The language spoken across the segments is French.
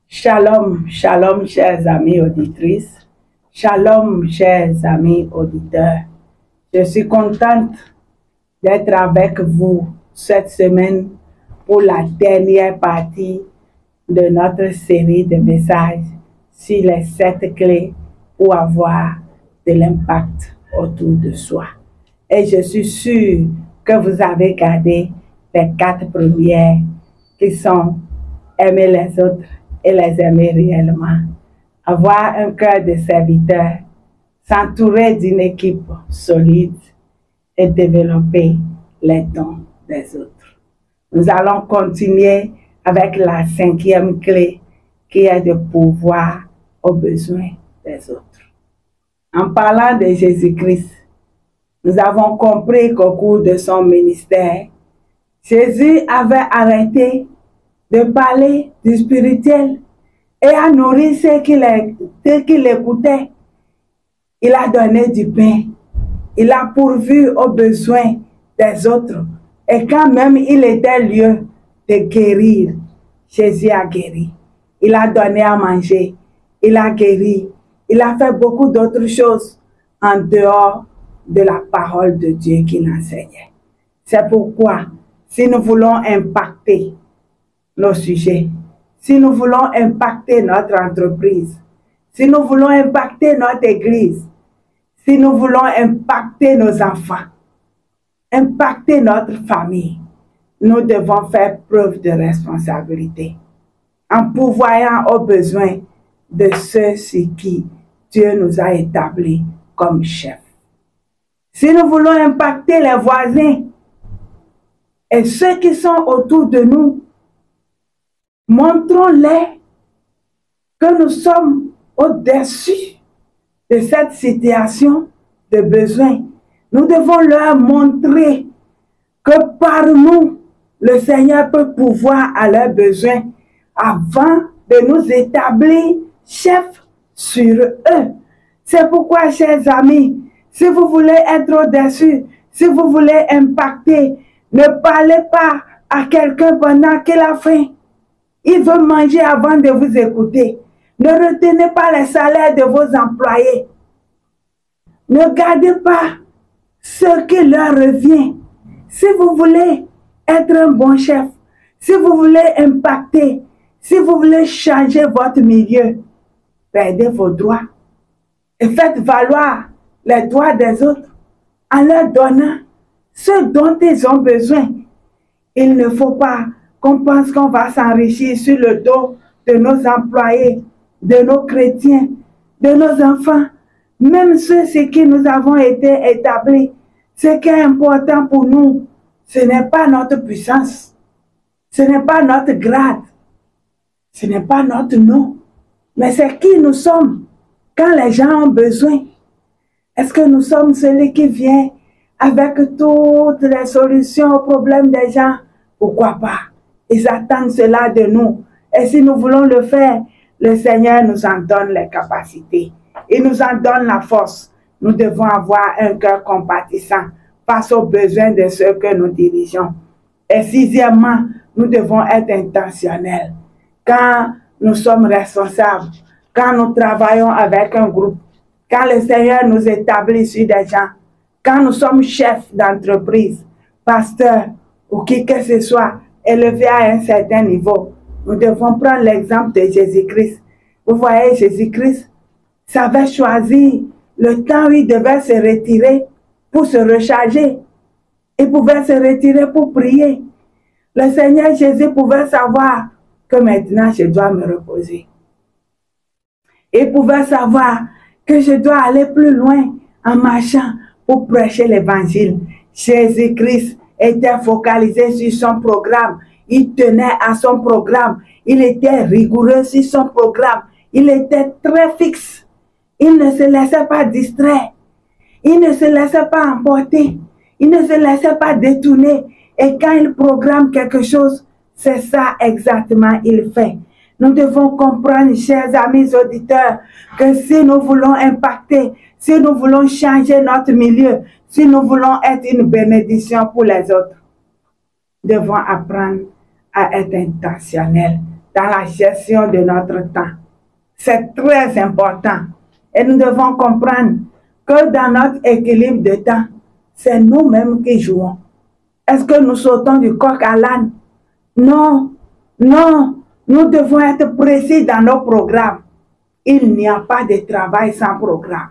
Shalom, shalom, chers amis auditrices. Shalom, chers amis auditeurs. Je suis contente d'être avec vous cette semaine pour la dernière partie de notre série de messages sur les 7 clés pour avoir de l'impact autour de soi. Et je suis sûre que vous avez gardé les 4 premières qui sont aimer les autres et les aimer réellement. Avoir un cœur de serviteur, s'entourer d'une équipe solide et développer les dons des autres. Nous allons continuer avec la 5e clé qui est de pourvoir aux besoins des autres. En parlant de Jésus-Christ, nous avons compris qu'au cours de son ministère, Jésus avait arrêté de parler du spirituel et a nourri ceux qui l'écoutaient. Il a donné du pain. Il a pourvu aux besoins des autres. Et quand même il était lieu de guérir, Jésus a guéri. Il a donné à manger. Il a guéri. Il a fait beaucoup d'autres choses en dehors de la parole de Dieu qu'il enseignait. C'est pourquoi, si nous voulons impacter nos sujets, si nous voulons impacter notre entreprise, si nous voulons impacter notre église, si nous voulons impacter nos enfants, impacter notre famille, nous devons faire preuve de responsabilité en pourvoyant aux besoins de ceux sur qui Dieu nous a établis comme chefs. Si nous voulons impacter les voisins et ceux qui sont autour de nous, montrons-les que nous sommes au-dessus de cette situation de besoin. Nous devons leur montrer que par nous, le Seigneur peut pourvoir à leurs besoins avant de nous établir chefs sur eux. C'est pourquoi, chers amis, si vous voulez être au-dessus, si vous voulez impacter, ne parlez pas à quelqu'un pendant qu'il a faim. Il veut manger avant de vous écouter. Ne retenez pas les salaires de vos employés. Ne gardez pas ce qui leur revient. Si vous voulez être un bon chef, si vous voulez impacter, si vous voulez changer votre milieu, perdez vos droits et faites valoir les droits des autres en leur donnant ce dont ils ont besoin. Il ne faut pas qu'on pense qu'on va s'enrichir sur le dos de nos employés, de nos chrétiens, de nos enfants, même ceux sur qui nous avons été établis. Ce qui est important pour nous, ce n'est pas notre puissance, ce n'est pas notre grade, ce n'est pas notre nom, mais c'est qui nous sommes quand les gens ont besoin. Est-ce que nous sommes celui qui vient avec toutes les solutions aux problèmes des gens? Pourquoi pas? Ils attendent cela de nous. Et si nous voulons le faire, le Seigneur nous en donne les capacités. Il nous en donne la force. Nous devons avoir un cœur compatissant face aux besoins de ceux que nous dirigeons. Et 6e, nous devons être intentionnels. Quand nous sommes responsables, quand nous travaillons avec un groupe, quand le Seigneur nous établit sur des gens, quand nous sommes chefs d'entreprise, pasteurs ou qui que ce soit, élevés à un certain niveau, nous devons prendre l'exemple de Jésus-Christ. Vous voyez, Jésus-Christ savait choisir le temps où il devait se retirer pour se recharger. Il pouvait se retirer pour prier. Le Seigneur Jésus pouvait savoir que maintenant je dois me reposer. Il pouvait savoir que je dois aller plus loin en marchant pour prêcher l'évangile. Jésus-Christ était focalisé sur son programme. Il tenait à son programme. Il était rigoureux sur son programme. Il était très fixe. Il ne se laissait pas distraire. Il ne se laissait pas emporter. Il ne se laissait pas détourner. Et quand il programme quelque chose, c'est ça exactement qu'il fait. Nous devons comprendre, chers amis auditeurs, que si nous voulons impacter, si nous voulons changer notre milieu, si nous voulons être une bénédiction pour les autres, nous devons apprendre à être intentionnels dans la gestion de notre temps. C'est très important. Et nous devons comprendre que dans notre équilibre de temps, c'est nous-mêmes qui jouons. Est-ce que nous sautons du coq à l'âne? Non, non. Nous devons être précis dans nos programmes. Il n'y a pas de travail sans programme,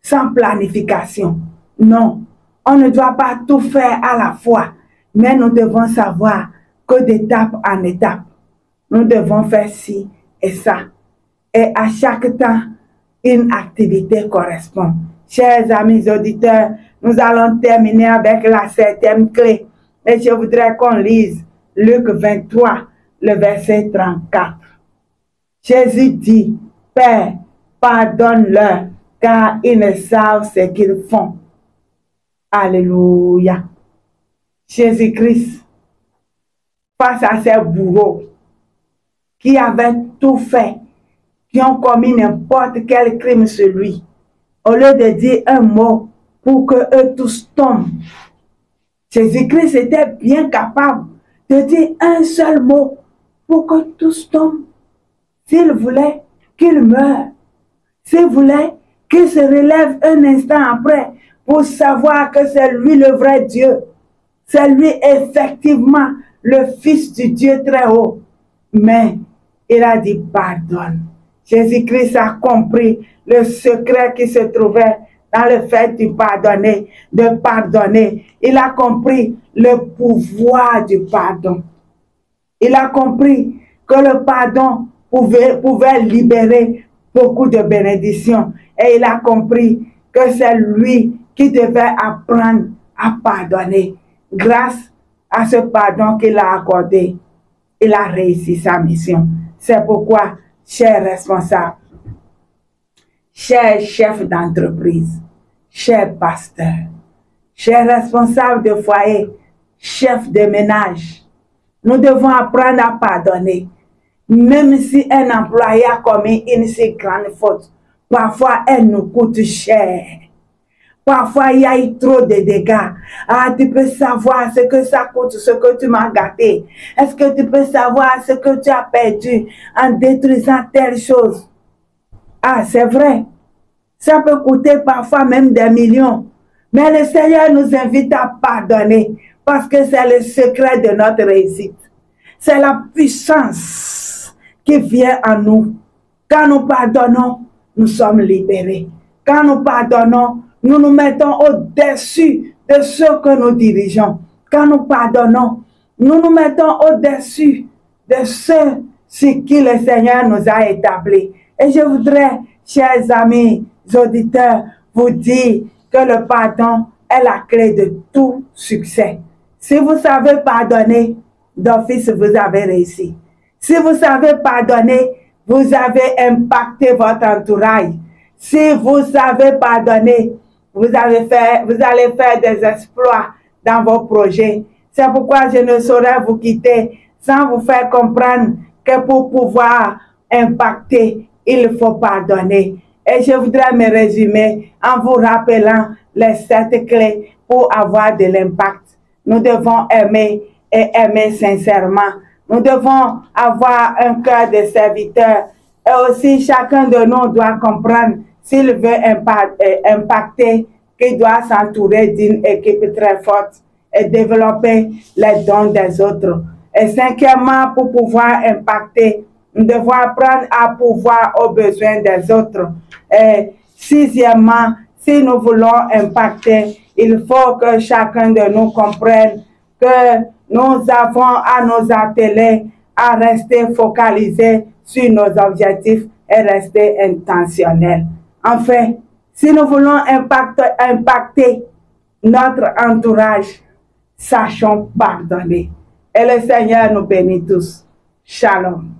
sans planification. Non, on ne doit pas tout faire à la fois, mais nous devons savoir que d'étape en étape, nous devons faire ci et ça. Et à chaque temps, une activité correspond. Chers amis auditeurs, nous allons terminer avec la 7e clé. Et je voudrais qu'on lise Luc 23, le verset 34. Jésus dit, Père, pardonne-leur, car ils ne savent ce qu'ils font. Alléluia. Jésus-Christ, face à ces bourreaux qui avaient tout fait, qui ont commis n'importe quel crime sur lui, au lieu de dire un mot pour que eux tous tombent, Jésus-Christ était bien capable de dire un seul mot pour que tous tombent. S'il voulait qu'il meure, s'il voulait qu'il se relève un instant après pour savoir que c'est lui le vrai Dieu, c'est lui effectivement le Fils du Dieu très haut. Mais il a dit pardonne. Jésus-Christ a compris le secret qui se trouvait dans le fait de pardonner. Il a compris le pouvoir du pardon. Il a compris que le pardon pouvait libérer beaucoup de bénédictions. Et il a compris que c'est lui qui devait apprendre à pardonner. Grâce à ce pardon qu'il a accordé, il a réussi sa mission. C'est pourquoi, chers responsables, chers chefs d'entreprise, chers pasteurs, chers responsables de foyer, chefs de ménage, nous devons apprendre à pardonner. Même si un employé a commis une si grande faute, parfois elle nous coûte cher. Parfois, il y a eu trop de dégâts. Ah, tu peux savoir ce que ça coûte, ce que tu m'as gâté. Est-ce que tu peux savoir ce que tu as perdu en détruisant telle chose? Ah, c'est vrai. Ça peut coûter parfois même des millions. Mais le Seigneur nous invite à pardonner parce que c'est le secret de notre réussite. C'est la puissance qui vient en nous. Quand nous pardonnons, nous sommes libérés. Quand nous pardonnons, nous nous mettons au-dessus de ceux que nous dirigeons. Quand nous pardonnons, nous nous mettons au-dessus de ceux sur qui le Seigneur nous a établis. Et je voudrais, chers amis auditeurs, vous dire que le pardon est la clé de tout succès. Si vous savez pardonner, d'office, vous avez réussi. Si vous savez pardonner, vous avez impacté votre entourage. Si vous savez pardonner, vous allez faire des exploits dans vos projets. C'est pourquoi je ne saurais vous quitter sans vous faire comprendre que pour pouvoir impacter, il faut pardonner. Et je voudrais me résumer en vous rappelant les 7 clés pour avoir de l'impact. Nous devons aimer et aimer sincèrement. Nous devons avoir un cœur de serviteur. Et aussi, chacun de nous doit comprendre s'il veut impacter, qu'il doit s'entourer d'une équipe très forte et développer les dons des autres. Et 5e, pour pouvoir impacter, nous devons apprendre à pouvoir aux besoins des autres. Et 6e, si nous voulons impacter, il faut que chacun de nous comprenne que nous avons à nous atteler à rester focalisés sur nos objectifs et rester intentionnels. Enfin, si nous voulons impacter notre entourage, sachons pardonner. Et le Seigneur nous bénit tous. Shalom.